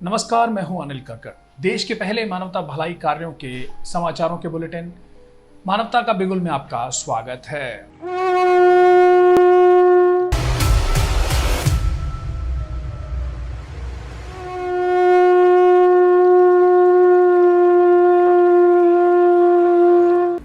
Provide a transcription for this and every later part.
नमस्कार, मैं हूं अनिल कक्कड़। देश के पहले मानवता भलाई कार्यों के समाचारों के बुलेटिन मानवता का बिगुल में आपका स्वागत है।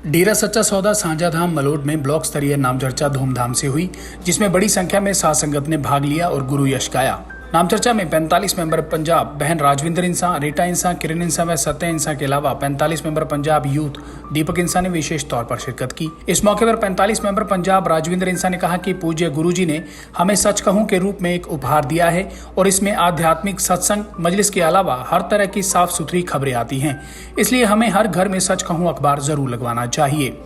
डेरा सच्चा सौदा सांझाधाम मलोड में ब्लॉक स्तरीय नाम चर्चा धूमधाम से हुई, जिसमें बड़ी संख्या में साध संगत ने भाग लिया और गुरु यश गाया। नाम चर्चा में 45 मेंबर पंजाब बहन राजविंदर इंसा, रीटा इंसा, किरण इंसा व सत्य इंसा के अलावा 45 मेंबर पंजाब यूथ दीपक इंसा ने विशेष तौर पर शिरकत की। इस मौके पर 45 मेंबर पंजाब राजविंदर इंसा ने कहा कि पूज्य गुरु जी ने हमें सच कहूं के रूप में एक उपहार दिया है और इसमें आध्यात्मिक सत्संग मजलिस के अलावा हर तरह की साफ सुथरी खबरें आती हैं, इसलिए हमें हर घर में सच कहूं अखबार जरूर लगवाना चाहिए।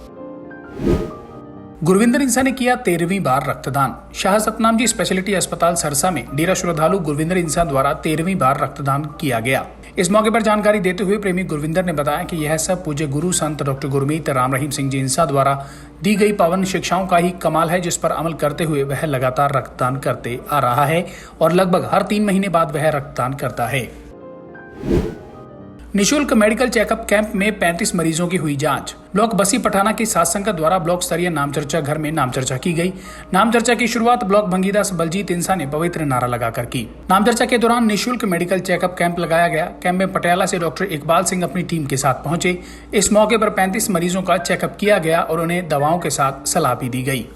गुरविंदर इंसा ने किया 13वीं बार रक्तदान। शाह सतनाम जी स्पेशलिटी अस्पताल सरसा में डेरा श्रद्धालु गुरविंदर इंसा द्वारा 13वीं बार रक्तदान किया गया। इस मौके पर जानकारी देते हुए प्रेमी गुरविंदर ने बताया कि यह सब पूज्य गुरु संत डॉक्टर गुरमीत राम रहीम सिंह जी इंसा द्वारा दी गई पावन शिक्षाओं का ही कमाल है, जिस पर अमल करते हुए वह लगातार रक्तदान करते आ रहा है और लगभग हर 3 महीने बाद वह रक्तदान करता है। निशुल्क मेडिकल चेकअप कैंप में 35 मरीजों की हुई जांच। ब्लॉक बसी पठाना की साध संगत द्वारा ब्लॉक स्तरीय नाम चर्चा घर में नाम चर्चा की गई। नाम चर्चा की शुरुआत ब्लॉक भंगीदास बलजीत इंसा ने पवित्र नारा लगाकर की। नाम चर्चा के दौरान निशुल्क मेडिकल चेकअप कैंप लगाया गया। कैंप में पटियाला से डॉक्टर इकबाल सिंह अपनी टीम के साथ पहुंचे। इस मौके पर 35 मरीजों का चेकअप किया गया और उन्हें दवाओं के साथ सलाह भी दी गई।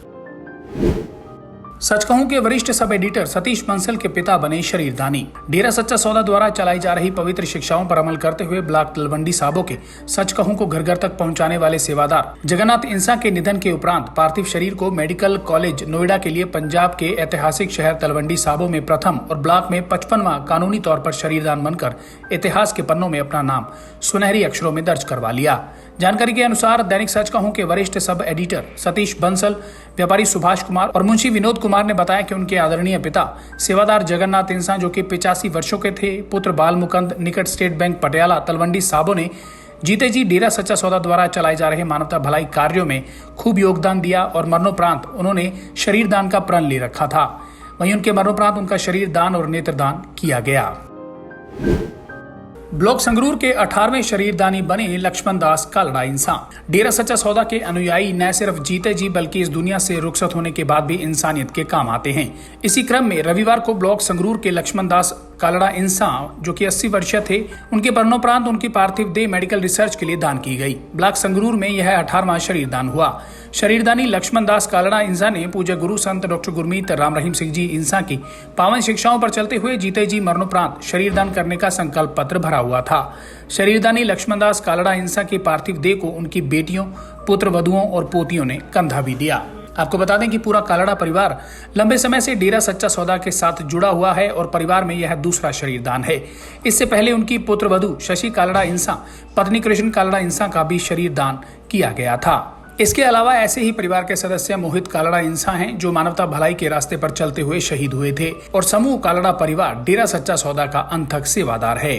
सच कहूं के वरिष्ठ सब एडिटर सतीश बंसल के पिता बने शरीरदानी। डेरा सच्चा सौदा द्वारा चलाई जा रही पवित्र शिक्षाओं पर अमल करते हुए ब्लॉक तलवंडी साबो के सच कहूं को घर घर तक पहुंचाने वाले सेवादार जगन्नाथ इंसा के निधन के उपरांत पार्थिव शरीर को मेडिकल कॉलेज नोएडा के लिए पंजाब के ऐतिहासिक शहर तलवंडी साबो में प्रथम और ब्लॉक में 55वां कानूनी तौर पर शरीरदान बनकर इतिहास के पन्नों में अपना नाम सुनहरी अक्षरों में दर्ज करवा लिया। जानकारी के अनुसार दैनिक सच कहूं के वरिष्ठ सब एडिटर सतीश बंसल, व्यापारी सुभाष कुमार और मुंशी विनोद कुमार ने बताया कि उनके आदरणीय पिता सेवादार जगन्नाथ इंसा, जो कि 85 वर्षों के थे, पुत्र बाल मुकंद निकट स्टेट बैंक पटियाला तलवंडी साबो ने जीते जी डेरा सच्चा सौदा द्वारा चलाए जा रहे मानवता भलाई कार्यों में खूब योगदान दिया और मरणोपरांत उन्होंने शरीर दान का प्रण ले रखा था। वहीं उनके मरणोपरांत उनका शरीर दान और नेत्रदान किया गया। ब्लॉक संगरूर के 18वें शरीरदानी बने लक्ष्मण दास कालड़ा इंसा। डेरा सच्चा सौदा के अनुयायी न सिर्फ जीते जी बल्कि इस दुनिया से रुखसत होने के बाद भी इंसानियत के काम आते हैं। इसी क्रम में रविवार को ब्लॉक संगरूर के लक्ष्मण दास कालड़ा इंसा, जो कि 80 वर्षीय थे, उनके मरणोपरांत उनकी पार्थिव देह मेडिकल रिसर्च के लिए दान की गई। ब्लॉक संगरूर में यह 18वां शरीरदान हुआ। शरीरदानी लक्ष्मण दास कालड़ा इंसा ने पूज्य गुरु संत डॉक्टर गुरमीत राम रहीम सिंह जी इंसा की पावन शिक्षाओं पर चलते हुए जीते जी मरणोपरांत शरीरदान करने का संकल्प पत्र भरा हुआ था। शरीरदानी लक्ष्मण दास कालड़ा इंसा की पार्थिव देह को उनकी बेटियों, पुत्र वधुओं और पोतियों ने कंधा भी दिया। आपको बता दें कि पूरा कालड़ा परिवार लंबे समय से डेरा सच्चा सौदा के साथ जुड़ा हुआ है और परिवार में यह दूसरा शरीरदान है। इससे पहले उनकी पुत्र वधु शशि कालड़ा इंसा, पत्नी कृष्ण कालड़ा इंसा का भी शरीरदान किया गया था। इसके अलावा ऐसे ही परिवार के सदस्य मोहित कालड़ा इंसा हैं, जो मानवता भलाई के रास्ते पर चलते हुए शहीद हुए थे और समूह कालड़ा परिवार डेरा सच्चा सौदा का अंत तक सेवादार है।